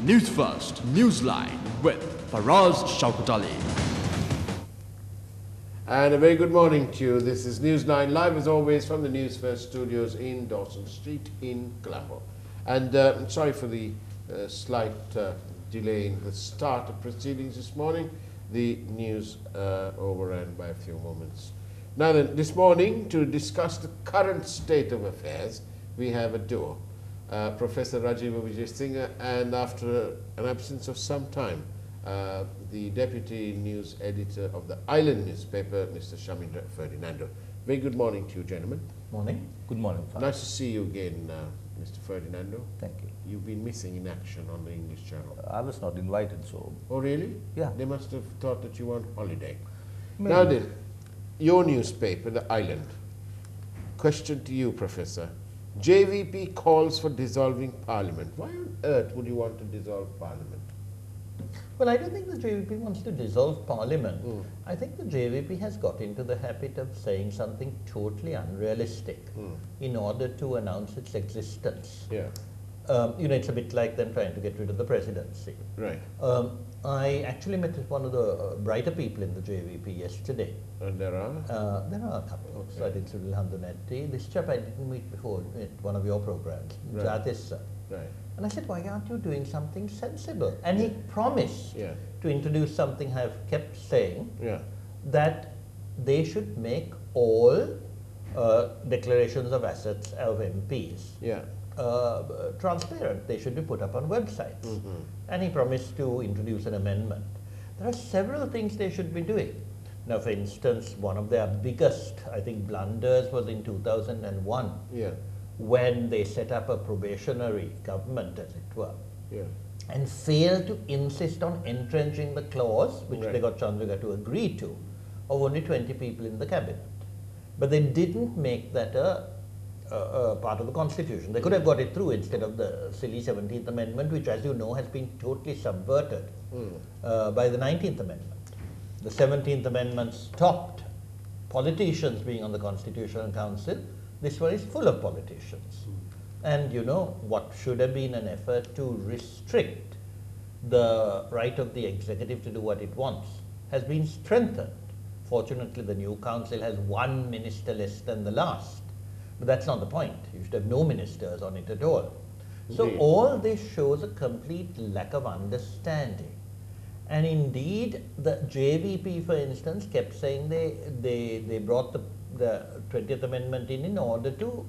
News First, Newsline with Faraz Shauketaly. And a very good morning to you. This is Newsline live as always from the Newsfirst studios in Dawson Street in Colombo. And sorry for the slight delay in the start of proceedings this morning. The news overran by a few moments. Now then, this morning to discuss the current state of affairs, we have a duo. Professor Rajeeva and after an absence of some time, the Deputy News Editor of the Island newspaper, Mr. Shamindra Ferdinando. Very good morning to you, gentlemen. Morning. Good morning, Faraz. Nice to see you again, Mr. Ferdinando. Thank you. You've been missing in action on the English channel. I was not invited, so... Oh, really? Yeah. They must have thought that you were on holiday. Maybe. Now then, your newspaper, The Island. Question to you, Professor. JVP calls for dissolving Parliament. Why on earth would you want to dissolve Parliament? Well, I don't think the JVP wants to dissolve Parliament. I think the JVP has got into the habit of saying something totally unrealistic in order to announce its existence. Yeah. You know, it's a bit like them trying to get rid of the presidency. Right. I actually met one of the brighter people in the JVP yesterday. And there are? There are a couple. So I did Cyril Handunetti. This chap I didn't meet before at one of your programs, Right. Jadis. Right. And I said, why aren't you doing something sensible? And he promised to introduce something I've kept saying, that they should make all declarations of assets of MPs transparent. They should be put up on websites. And he promised to introduce an amendment. There are several things they should be doing. Now, for instance, one of their biggest, I think, blunders was in 2001. When they set up a probationary government, as it were, and failed to insist on entrenching the clause, which they got Chandrika to agree to, of only 20 people in the cabinet. But they didn't make that a part of the constitution. They could have got it through instead of the silly 17th Amendment, which, as you know, has been totally subverted by the 19th Amendment. The 17th Amendment stopped politicians being on the Constitutional Council. This one is full of politicians. And you know, what should have been an effort to restrict the right of the executive to do what it wants has been strengthened. Fortunately, the new council has one minister less than the last. But that's not the point. You should have no ministers on it at all. So all this shows a complete lack of understanding. And indeed, the JVP, for instance, kept saying they brought the 20th Amendment in order to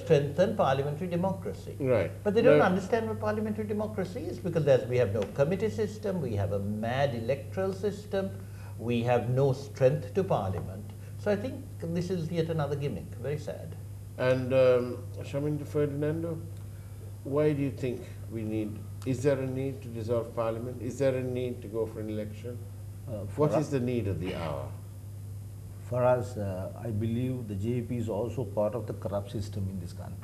strengthen parliamentary democracy. Right. But they don't understand what parliamentary democracy is, because we have no committee system, we have a mad electoral system, we have no strength to parliament. So I think this is yet another gimmick. Very sad. And Shamindra Ferdinando, why do you think we need, is there a need to dissolve Parliament? Is there a need to go for an election? What is the need of the hour? Faraz, I believe the JVP is also part of the corrupt system in this country.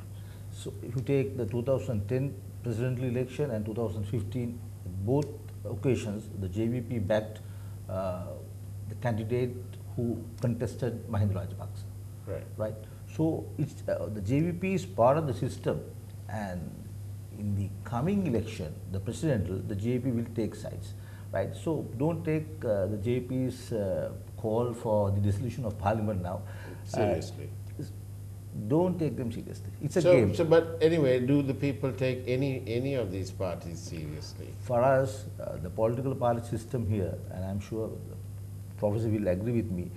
So if you take the 2010 presidential election and 2015, both occasions, the JVP backed the candidate who contested Mahinda Rajapaksa. Right. So it's, the JVP is part of the system, and in the coming election, the presidential, the JVP will take sides. Right. So don't take the JVP's call for the dissolution of Parliament now seriously. Don't take them seriously. It's a game. So, but anyway, do the people take any of these parties seriously? For us, the political party system here, and I'm sure the Professor will agree with me,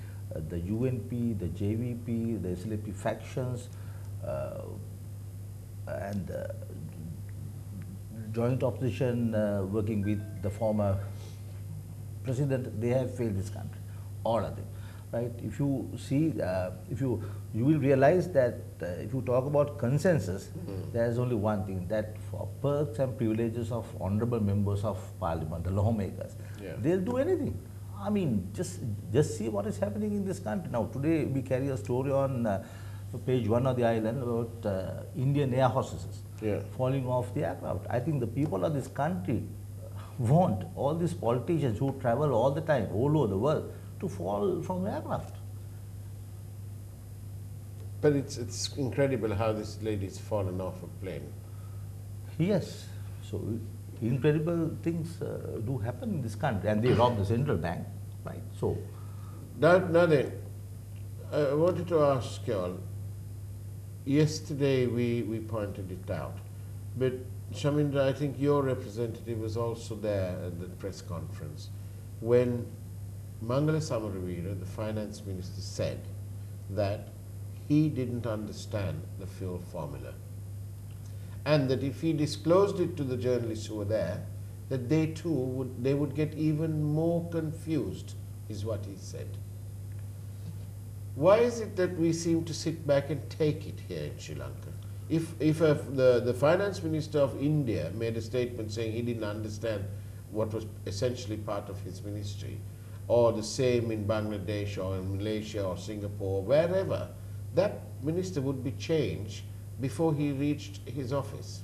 the UNP, the JVP, the SLP factions, and joint opposition working with the former president, they have failed this country, all of them, right? If you see, you will realize that if you talk about consensus, there is only one thing, that for perks and privileges of honorable members of parliament, the lawmakers, they'll do anything. I mean, just see what is happening in this country. Now, today we carry a story on page 1 of the Island about Indian air hostesses falling off the aircraft. I think the people of this country want all these politicians who travel all the time, all over the world, to fall from the aircraft. But it's incredible how this lady's fallen off a plane. Yes. So incredible things do happen in this country, and they rob the central bank, right? So, Now then, I wanted to ask you all, yesterday we pointed it out, but Shamindra, I think your representative was also there at the press conference when Mangala Samaravira, the finance minister, said that he didn't understand the fuel formula, and that if he disclosed it to the journalists who were there, that they too would get even more confused, is what he said. Why is it that we seem to sit back and take it here in Sri Lanka? If the finance minister of India made a statement saying he didn't understand what was essentially part of his ministry, or the same in Bangladesh or in Malaysia or Singapore, wherever, that minister would be changed before he reached his office.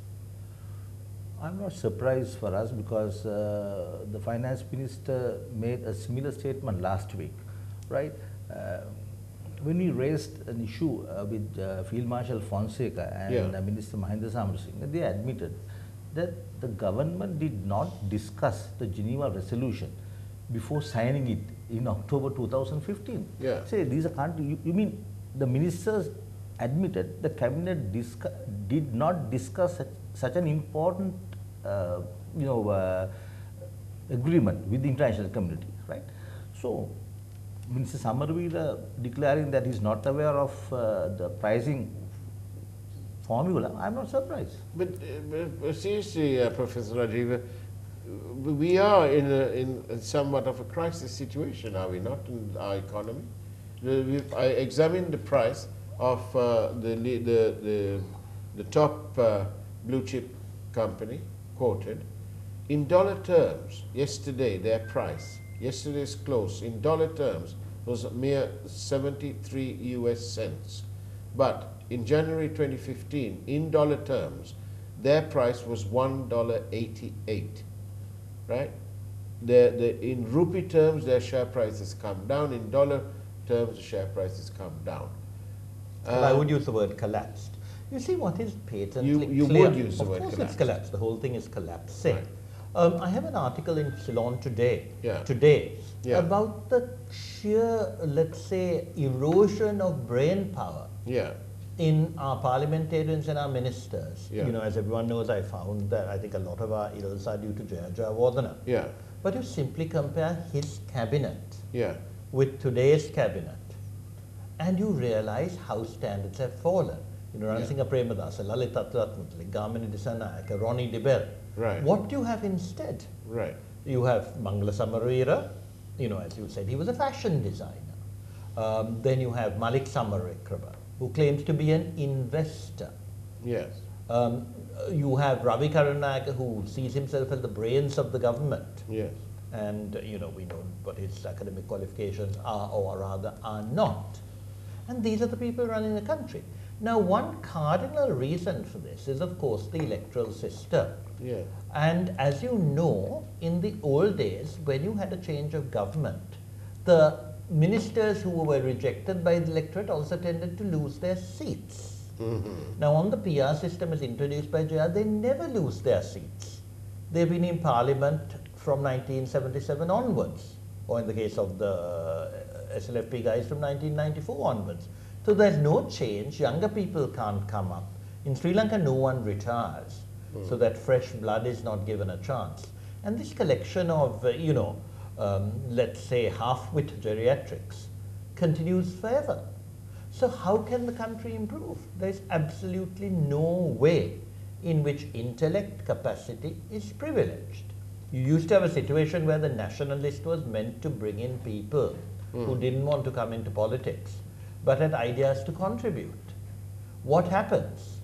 I'm not surprised for us because the finance minister made a similar statement last week, right? When we raised an issue with Field Marshal Fonseca and Minister Mahinda Samarasinha, they admitted that the government did not discuss the Geneva resolution before signing it in October 2015. Yeah. Say, these are you mean the ministers admitted the cabinet did not discuss such an important agreement with the international community, right? So, Minister Samaravira declaring that he is not aware of the pricing formula, I am not surprised. But seriously, Professor Rajeeva, we are in somewhat of a crisis situation, are we not, in our economy? I examined the price of the top blue chip company quoted in dollar terms. Yesterday, their price, yesterday's close in dollar terms was a mere 73 US cents. But in January 2015, in dollar terms, their price was $1.88, right? In rupee terms, their share price has come down. In dollar terms, the share price has come down. I would use the word collapsed. You see what is patently you clear. would use the word Of course collapsed. it's collapsed. The whole thing is collapsing. Right. I have an article in Ceylon today Yeah. about the sheer, let's say, erosion of brain power in our parliamentarians and our ministers. Yeah. You know, as everyone knows, I found that I think a lot of our ills are due to Jaya Jayawardena. Yeah. But you simply compare his cabinet Yeah. with today's cabinet, and you realize how standards have fallen. You know, Ransinga Premadasa, Lalita Ratnatali, Gamini Disanayaka, Ronnie DeBell. Right. What do you have instead? Right. You have Mangala Samaravira, you know, as you said, he was a fashion designer. Then you have Malik Samarakrama, who claims to be an investor. Yes. You have Ravi Karunaga, who sees himself as the brains of the government. Yes. And, you know, we know what his academic qualifications are, or rather are not. And these are the people running the country. Now, one cardinal reason for this is, of course, the electoral system. Yeah. And as you know, in the old days, when you had a change of government, the ministers who were rejected by the electorate also tended to lose their seats. Now, on the PR system as introduced by Jaya, they never lose their seats. They've been in parliament from 1977 onwards, or in the case of the SLFP guys from 1994 onwards. So there's no change. Younger people can't come up. In Sri Lanka, no one retires, so that fresh blood is not given a chance. And this collection of, let's say, half-wit geriatrics continues forever. So how can the country improve? There's absolutely no way in which intellect capacity is privileged. You used to have a situation where the nationalist was meant to bring in people who didn't want to come into politics, but had ideas to contribute. What happens?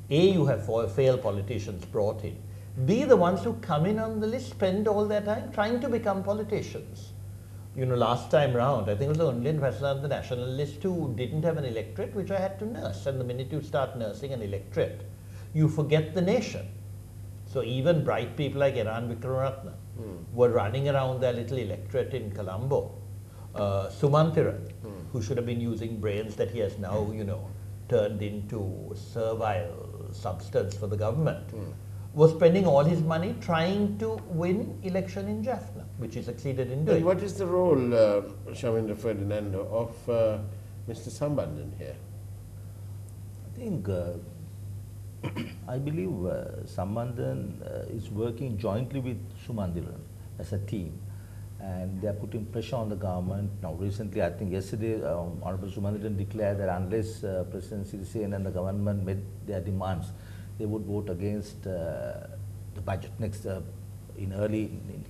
A, you have failed politicians brought in. B, the ones who come in on the list spend all their time trying to become politicians. You know, last time round, I think it was only in President of the National List who didn't have an electorate, which I had to nurse. And the minute you start nursing an electorate, you forget the nation. So even bright people like Iran Vikramaratne were running around their little electorate in Colombo. Sumantiran, who should have been using brains that he has now, turned into servile substance for the government. was spending all his money trying to win election in Jaffna, which he succeeded in doing. And what is the role, Shamindra Ferdinando, of Mr. Sambandhan here? I think, I believe Sambandhan is working jointly with Sumanthiran as a team, and they are putting pressure on the government. Now recently, I think yesterday, Honorable Sumanthiran declared that unless President Sirisena and the government met their demands, they would vote against the budget next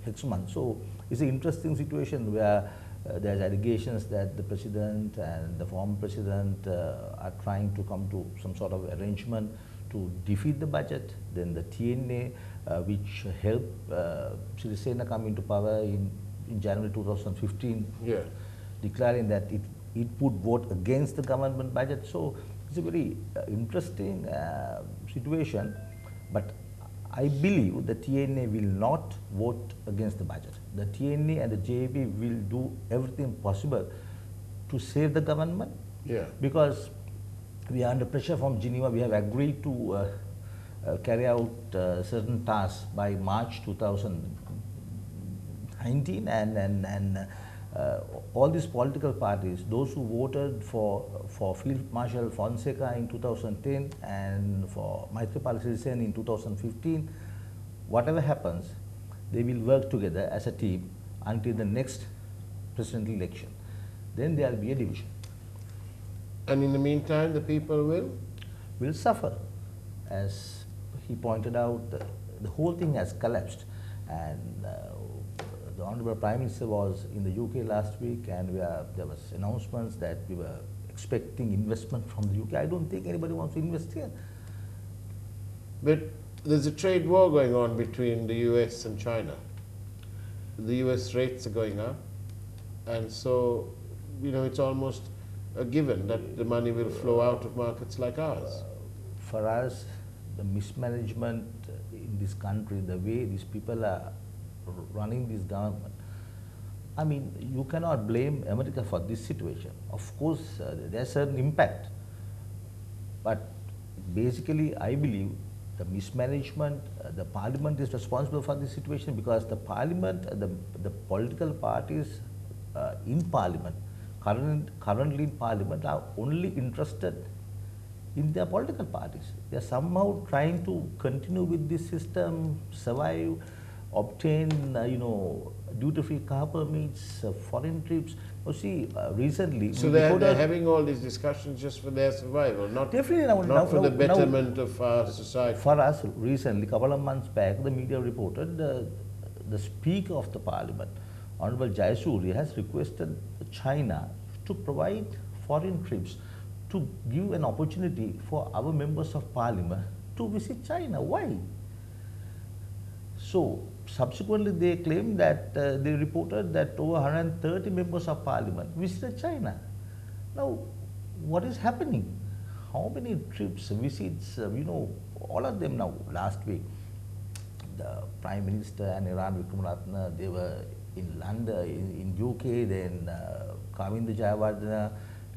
next month. So it's an interesting situation where there's allegations that the president and the former president are trying to come to some sort of arrangement to defeat the budget. Then the TNA, which helped Sirisena come into power in January 2015, declaring that it would vote against the government budget. So it's a very interesting situation, but I believe the TNA will not vote against the budget. The TNA and the JB will do everything possible to save the government, because we are under pressure from Geneva. We have agreed to carry out certain tasks by March 2019, and all these political parties, those who voted for Field Marshal Fonseca in 2010 and for Maithripala Sirisena in 2015, whatever happens, they will work together as a team until the next presidential election. Then there will be a division. And in the meantime, the people will suffer. As he pointed out, the whole thing has collapsed, and the Honourable Prime Minister was in the UK last week, and there was announcements that we were expecting investment from the UK. I don't think anybody wants to invest here. But there's a trade war going on between the US and China. The US rates are going up, and so, you know, it's almost a given that the money will flow out of markets like ours. For us, the mismanagement in this country, the way these people are running this government, I mean, you cannot blame America for this situation. Of course, there's certain impact, but basically, I believe the mismanagement, the parliament is responsible for this situation, because the parliament, the political parties in parliament, currently in parliament, are only interested in their political parties. They are somehow trying to continue with this system, survive, obtain, duty-free car permits, foreign trips. You see, recently... So they're having all these discussions just for their survival, not for the betterment of our society. For us, recently, a couple of months back, the media reported the Speaker of the Parliament, Honorable Jayasuriya, has requested China to provide foreign trips to give an opportunity for our members of Parliament to visit China. Why? So, subsequently they claimed that they reported that over 130 members of Parliament visited China. Now, what is happening? How many trips, visits, all of them now? Last week, the Prime Minister and Iran Vikramaratne, they were in London, in UK, then Kavinda Jayawardena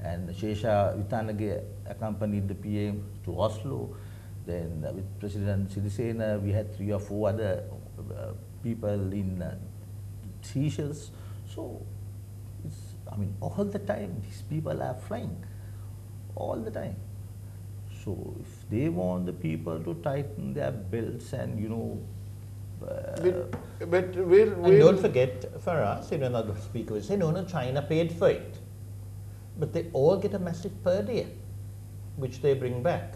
and Shesha Vitanage accompanied the PM to Oslo. Then with President Sirisena, we had 3 or 4 other people in Seychelles. So, all the time, these people are flying, all the time. So, if they want the people to tighten their belts and, but and don't forget, Faraz, another speaker will say, no, China paid for it. But they all get a massive per diem, which they bring back.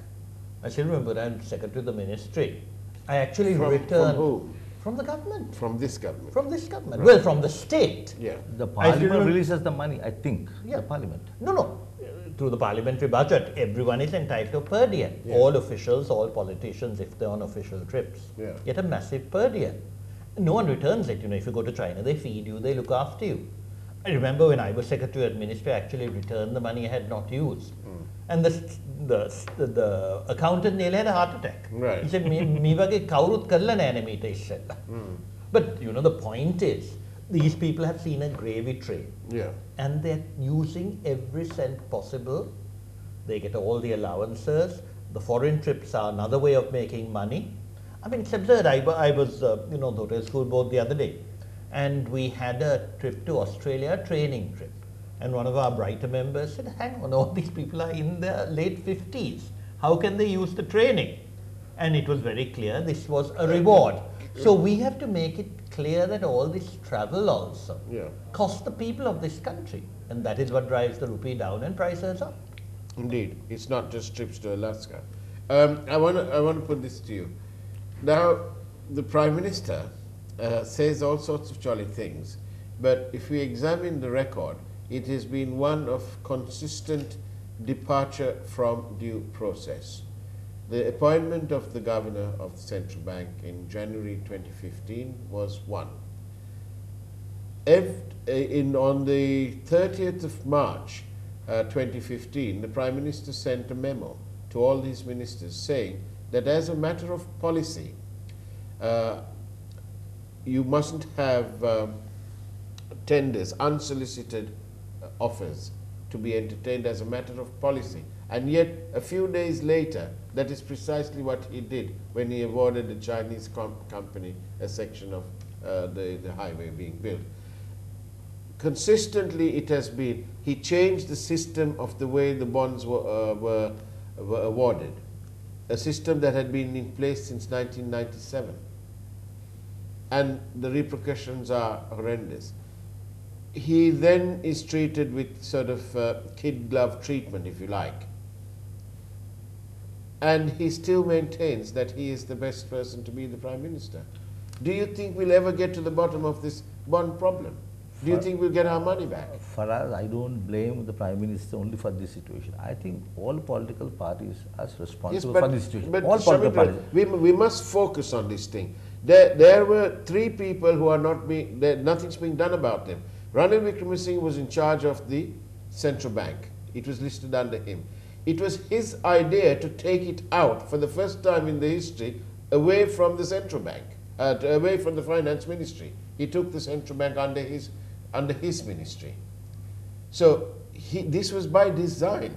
I still remember I'm Secretary of the Ministry. I actually returned... From who? From the government. From this government? From this government. Right. Well, from the state. Yeah. The Parliament releases the money, I think. Yeah. The Parliament. No. Through the parliamentary budget, everyone is entitled to per diem. Yeah. All officials, all politicians, if they're on official trips, get a massive per diem. No one returns it. If you go to China, they feed you, they look after you. I remember when I was Secretary of Ministry, I actually returned the money I had not used. And the accountant nearly had a heart attack. Right. He said, "Me wage kawurut karla naha meeta issella." But the point is, these people have seen a gravy train. Yeah. And they're using every cent possible. They get all the allowances. The foreign trips are another way of making money. I mean, it's absurd. I was, you know, though, to a school board the other day, and we had a trip to Australia, a training trip. And one of our brighter members said, hang on, all these people are in their late 50s. How can they use the training? And it was very clear this was a reward. So we have to make it clear that all this travel also costs the people of this country. And that is what drives the rupee down and prices up. Indeed, it's not just trips to Alaska. I want to put this to you. Now, the Prime Minister says all sorts of jolly things, but if we examine the record, it has been one of consistent departure from due process. The appointment of the Governor of the Central Bank in January 2015 was one. On the 30th of March 2015, the Prime Minister sent a memo to all these ministers saying that as a matter of policy, you mustn't have tenders, unsolicited offers to be entertained as a matter of policy. And yet, a few days later, that is precisely what he did when he awarded the Chinese company a section of the highway being built. Consistently, it has been, he changed the system of the way the bonds were awarded, a system that had been in place since 1997. And the repercussions are horrendous. He then is treated with sort of kid glove treatment, if you like. And he still maintains that he is the best person to be the Prime Minister. Do you think we'll ever get to the bottom of this bond problem? Do you think we'll get our money back? Faraz, I don't blame the Prime Minister only for this situation. I think all political parties are responsible for this situation. But all political parties. We must focus on this thing. There were three people who are not being, nothing's being done about them. Ranil Wickremesinghe was in charge of the central bank. It was listed under him. It was his idea to take it out for the first time in the history away from the central bank, away from the finance ministry. He took the central bank under his ministry. So this was by design.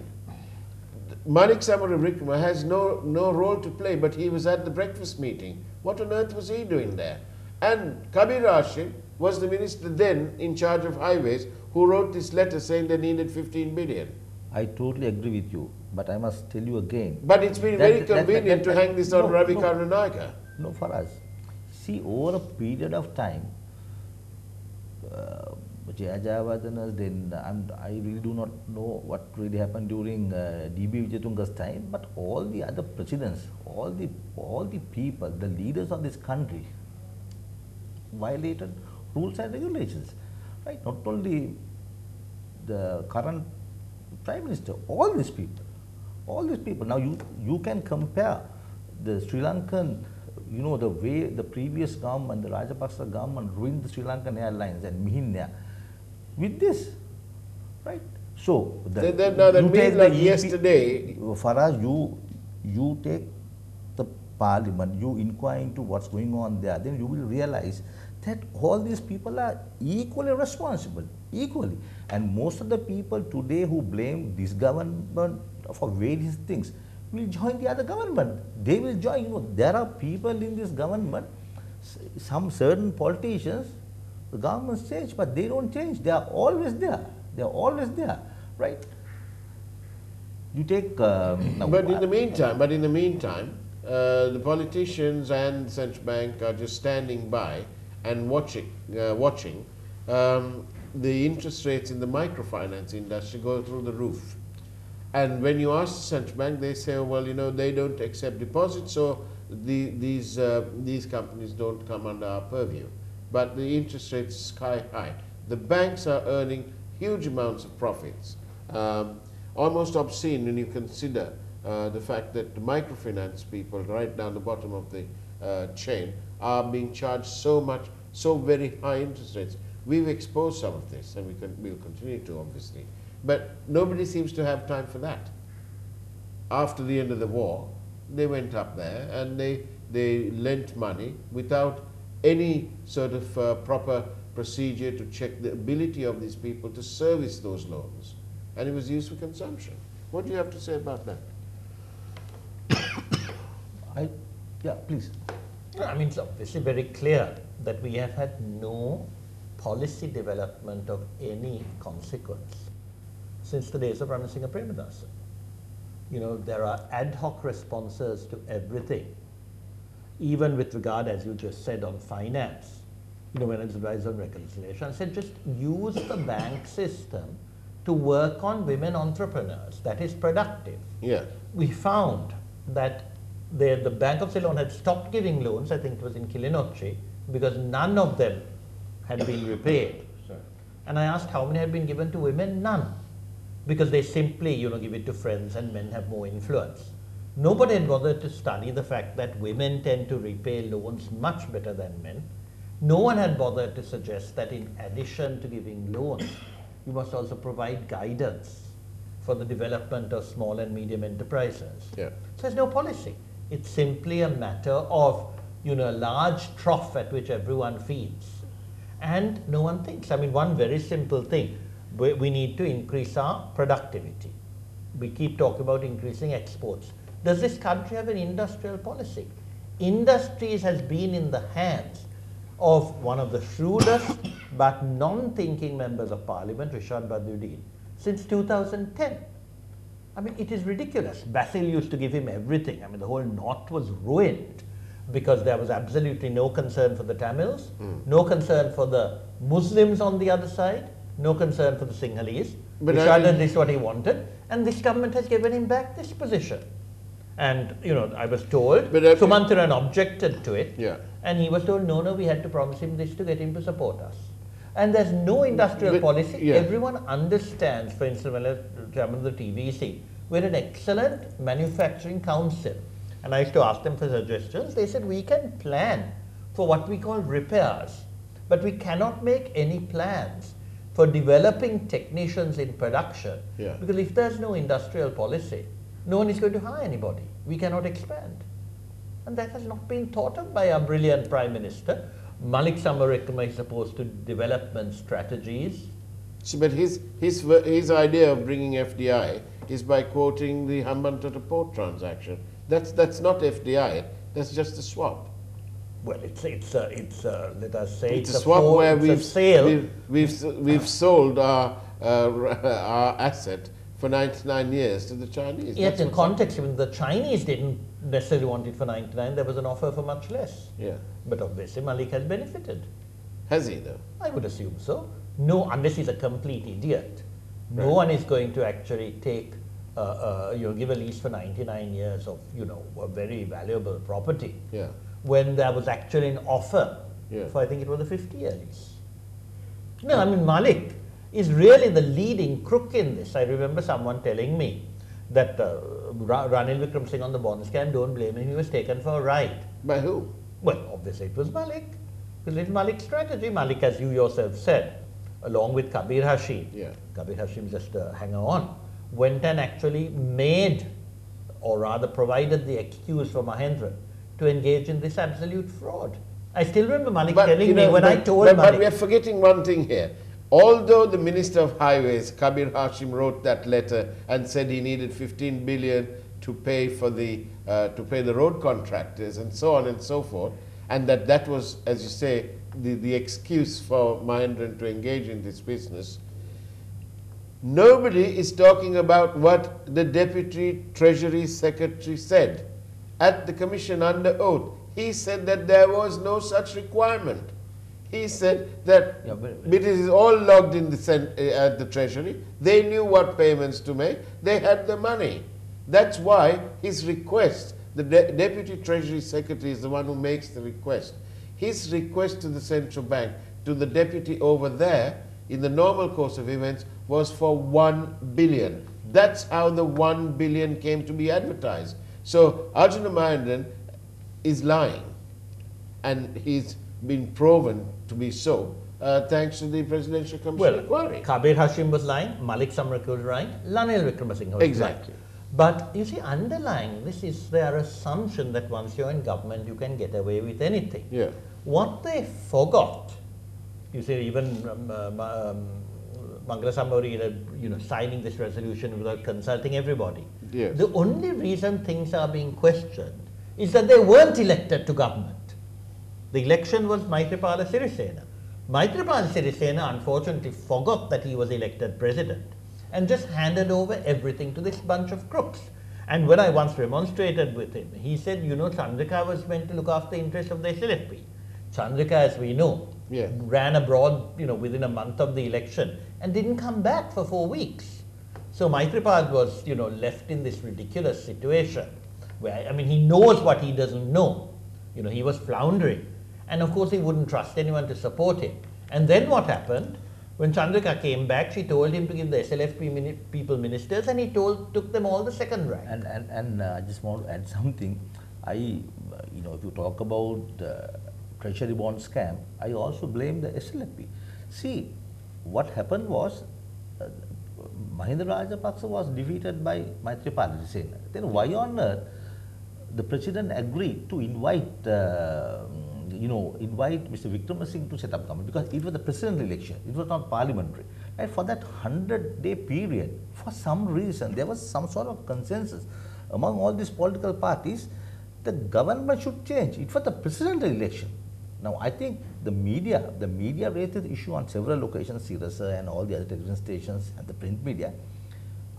Manik Samaravikrama has no role to play, but he was at the breakfast meeting. What on earth was he doing there? And Kabir Hashim was the minister then in charge of highways who wrote this letter saying they needed 15 billion. I totally agree with you, but I must tell you again. But it's been very convenient to hang this on Ravi Karunanaika. No, Faraz. See, over a period of time, Jayajayawardena's, then I really do not know what really happened during D.B. Wijayatunga's time, but all the other presidents, all the people, the leaders of this country violated rules and regulations, right? Not only the current Prime Minister, all these people. Now you can compare the Sri Lankan, you know, the way the previous government, the Rajapaksa government ruined the Sri Lankan Airlines and Mihinya with this, right? So yesterday, Faraz, you take the parliament, you inquire into what's going on there, then you will realize that all these people are equally responsible, equally. And most of the people today who blame this government for various things will join the other government. They will join, you know, there are people in this government, some certain politicians, the government change, but they don't change. They are always there. They are always there, right? You take. But in the meantime, the politicians and the central bank are just standing by and watching the interest rates in the microfinance industry go through the roof. And when you ask the central bank, they say, oh, well, you know, they don't accept deposits, so these companies don't come under our purview. But the interest rates are sky high. The banks are earning huge amounts of profits, almost obscene when you consider the fact that the microfinance people right down the bottom of the chain are being charged so very high interest rates. We've exposed some of this, and we'll continue to, obviously. But nobody seems to have time for that. After the end of the war, they went up there and they lent money without any sort of proper procedure to check the ability of these people to service those loans. And it was used for consumption. What do you have to say about that? Yeah, please. I mean, it's obviously very clear that we have had no policy development of any consequence since the days of Ranasinghe Premadasa. You know, there are ad hoc responses to everything, even with regard, as you just said, on finance. You know, when I was advised on reconciliation, I said just use the bank system to work on women entrepreneurs. That is productive. Yeah. We found that the Bank of Ceylon had stopped giving loans, I think it was in Kilinochchi, because none of them had been repaid. And I asked how many had been given to women? None. Because they simply, you know, give it to friends and men have more influence. Nobody had bothered to study the fact that women tend to repay loans much better than men. No one had bothered to suggest that in addition to giving loans, you must also provide guidance for the development of small and medium enterprises. Yeah. So there's no policy. It's simply a matter of, you know, a large trough at which everyone feeds. And no one thinks. I mean, one very simple thing, we need to increase our productivity. We keep talking about increasing exports. Does this country have an industrial policy? Industries has been in the hands of one of the shrewdest but non-thinking members of parliament, Rishad Badruddin, since 2010. I mean, it is ridiculous. Basil used to give him everything. I mean, the whole north was ruined because there was absolutely no concern for the Tamils, no concern for the Muslims on the other side, no concern for the Sinhalese. Rishad did this what he wanted, and this government has given him back this position. And, you know, I was told, Sumanthiran objected to it, and he was told, no, we had to promise him this to get him to support us. And there's no industrial policy. Everyone understands, for instance, when I was chairman of the TVC, we're an excellent manufacturing council. And I used to ask them for suggestions. They said, we can plan for what we call repairs, but we cannot make any plans for developing technicians in production. Because if there's no industrial policy, no one is going to hire anybody. We cannot expand. And that has not been thought of by our brilliant Prime Minister. Malik Samarakrama is opposed to development strategies. See, but his idea of bringing FDI is by quoting the Hambantota port transaction. That's not FDI. That's just a swap. Well, it's let us say it's a swap where we've sold our asset for 99 years to the Chinese. Yet in context, even the Chinese didn't necessarily want it for 99. There was an offer for much less. But obviously Malik has benefited. Has he though? I would assume so. No, unless he's a complete idiot. No one is going to actually take, give a lease for 99 years of, a very valuable property. When there was actually an offer for, I think it was a 50-year lease. No, I mean, Malik is really the leading crook in this. I remember someone telling me that Ranil Wickremesinghe on the bond scam, don't blame him, he was taken for a ride. By who? Well, obviously it was Malik. Because it's Malik's strategy. Malik, as you yourself said, along with Kabir Hashim, Kabir Hashim just a hanger-on, went and actually made, or rather provided the excuse for Mahendran to engage in this absolute fraud. I still remember Malik telling me when I told Malik. But we are forgetting one thing here. Although the Minister of Highways, Kabir Hashim, wrote that letter and said he needed 15 billion to pay for the road contractors and so on and so forth, and that was, as you say, the excuse for Mahendran to engage in this business, nobody is talking about what the Deputy Treasury Secretary said at the Commission under oath. He said that there was no such requirement. He said that it is all logged in at the Treasury. They knew what payments to make. They had the money. That's why his request, the Deputy Treasury Secretary is the one who makes the request. His request to the central bank, to the deputy over there, in the normal course of events, was for 1 billion. That's how the 1 billion came to be advertised. So Arjuna Mahendran is lying, and he's been proven to be so, thanks to the Presidential Commission inquiry. Kabir Hashim was lying, Malik Samarakrama was lying, Ranil Wickremesinghe was lying. But you see, underlying this is their assumption that once you're in government, you can get away with anything. What they forgot, you see, even Mangala Sambhavi, signing this resolution without consulting everybody. The only reason things are being questioned is that they weren't elected to government. The election was Maithripala Sirisena. Maithripala Sirisena unfortunately forgot that he was elected president and just handed over everything to this bunch of crooks. And when I once remonstrated with him, he said, you know, Chandrika was meant to look after the interests of the SLFP. Chandrika, as we know, ran abroad, you know, within a month of the election and didn't come back for 4 weeks. So Maithripal was, you know, left in this ridiculous situation where, I mean, he knows what he doesn't know. You know, he was floundering. And of course, he wouldn't trust anyone to support him. And then what happened? When Chandrika came back, she told him to give the SLFP people ministers, and he took them all the second rank. And I just want to add something. You know, if you talk about Treasury bond scam, I also blame the SLFP. See, what happened was Mahinda Rajapaksa was defeated by Maithripala Sirisena. Then why on earth the president agreed to invite Mr. Wickramasinghe to set up government? Because it was the presidential election, it was not parliamentary. And for that 100-day period, for some reason, there was some sort of consensus among all these political parties, the government should change. It was the presidential election. Now, I think the media raised the issue on several occasions, Sirasa and all the other television stations and the print media.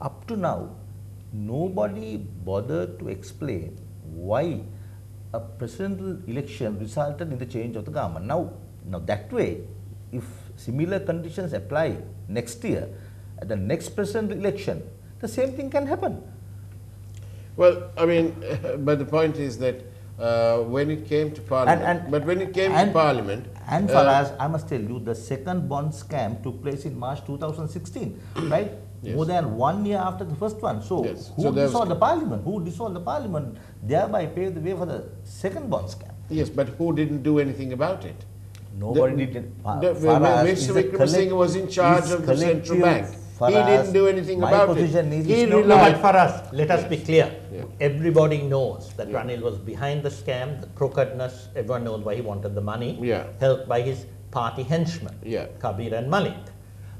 Up to now, nobody bothered to explain why a presidential election resulted in the change of the government. Now that way, if similar conditions apply next year, at the next presidential election, the same thing can happen. Well, I mean, but the point is that when it came to Parliament, And Faraz, I must tell you, the second bond scam took place in March 2016, right? Yes. More than 1 year after the first one. So, yes. Who dissolved the Parliament? Who dissolved the Parliament, thereby paved the way for the second bond scam? Yes, but who didn't do anything about it? Nobody did. Mr. Wickramasinghe was in charge of the central bank. Faraz, he didn't do anything about it. But Faraz, let us be clear. Yeah. Everybody knows that Ranil was behind the scam, the crookedness. Everyone knows why he wanted the money, helped by his party henchmen, Kabir and Malik.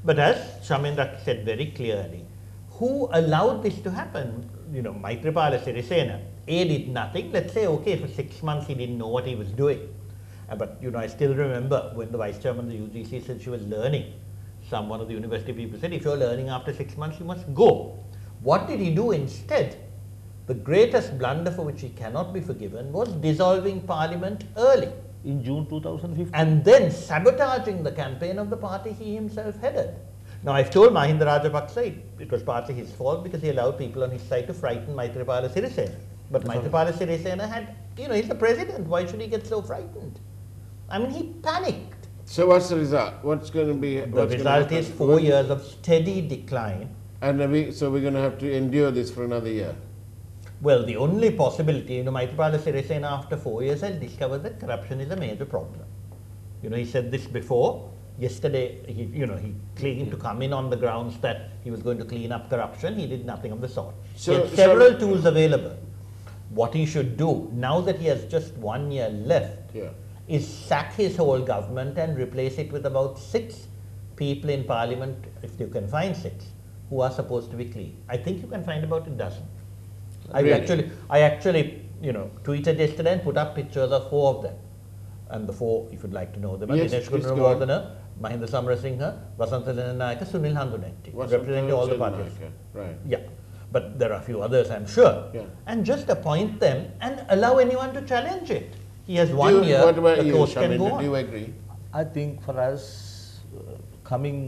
But as Shamindra said very clearly, who allowed this to happen? You know, Maithripala Sirisena, A, did nothing. Let's say, okay, for 6 months he didn't know what he was doing. But, you know, I still remember when the vice chairman of the UGC said she was learning. One of the university people said, if you're learning after 6 months, you must go. What did he do instead? The greatest blunder for which he cannot be forgiven was dissolving Parliament early. In June 2015. And then sabotaging the campaign of the party he himself headed. Now, I've told Mahinda Rajapaksa it was partly his fault because he allowed people on his side to frighten Maithripala Sirisena. But Maithripala Sirisena had, you know, he's the president. Why should he get so frightened? I mean, he panicked. So what's the result? What's going to be? The result is 4 years of steady decline. And so we're going to have to endure this for another year. Well, the only possibility, you know, Maithripala Sirisena after 4 years has discovered that corruption is a major problem. You know, he said this before. Yesterday, he claimed to come in on the grounds that he was going to clean up corruption. He did nothing of the sort. He had several tools available. What he should do, now that he has just 1 year left, is sack his whole government and replace it with about 6 people in Parliament, if you can find 6, who are supposed to be clean. I think you can find about a dozen. Really? I actually, you know, tweeted yesterday and put up pictures of 4 of them. And the 4, if you'd like to know them, are Dinesh Gunawardena, Mahinda Samarasinghe, Vasantha Senanayake, Sunil Handunetty, representing all the parties. Right. Yeah. But there are a few others, I'm sure. Yeah. And just appoint them and allow anyone to challenge it. He has 1 year, the course can go on. Do you agree? I think for us, coming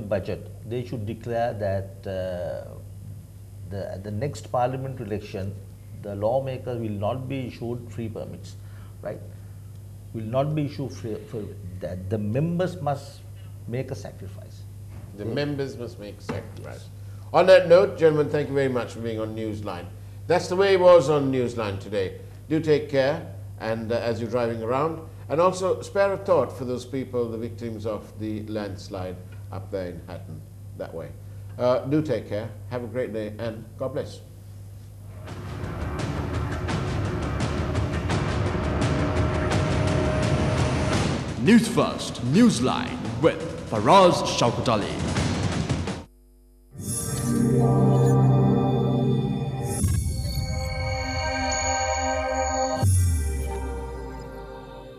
budget, they should declare that the next parliament election, the lawmakers will not be issued free permits, right? Will not be issued free, that the members must make a sacrifice. The members must make a sacrifice. On that note, gentlemen, thank you very much for being on Newsline. That's the way it was on Newsline today. Do take care, and as you're driving around, and also spare a thought for those people, the victims of the landslide up there in Hatton, that way. Do take care, have a great day, and God bless. News First, Newsline with Faraz Shauketaly.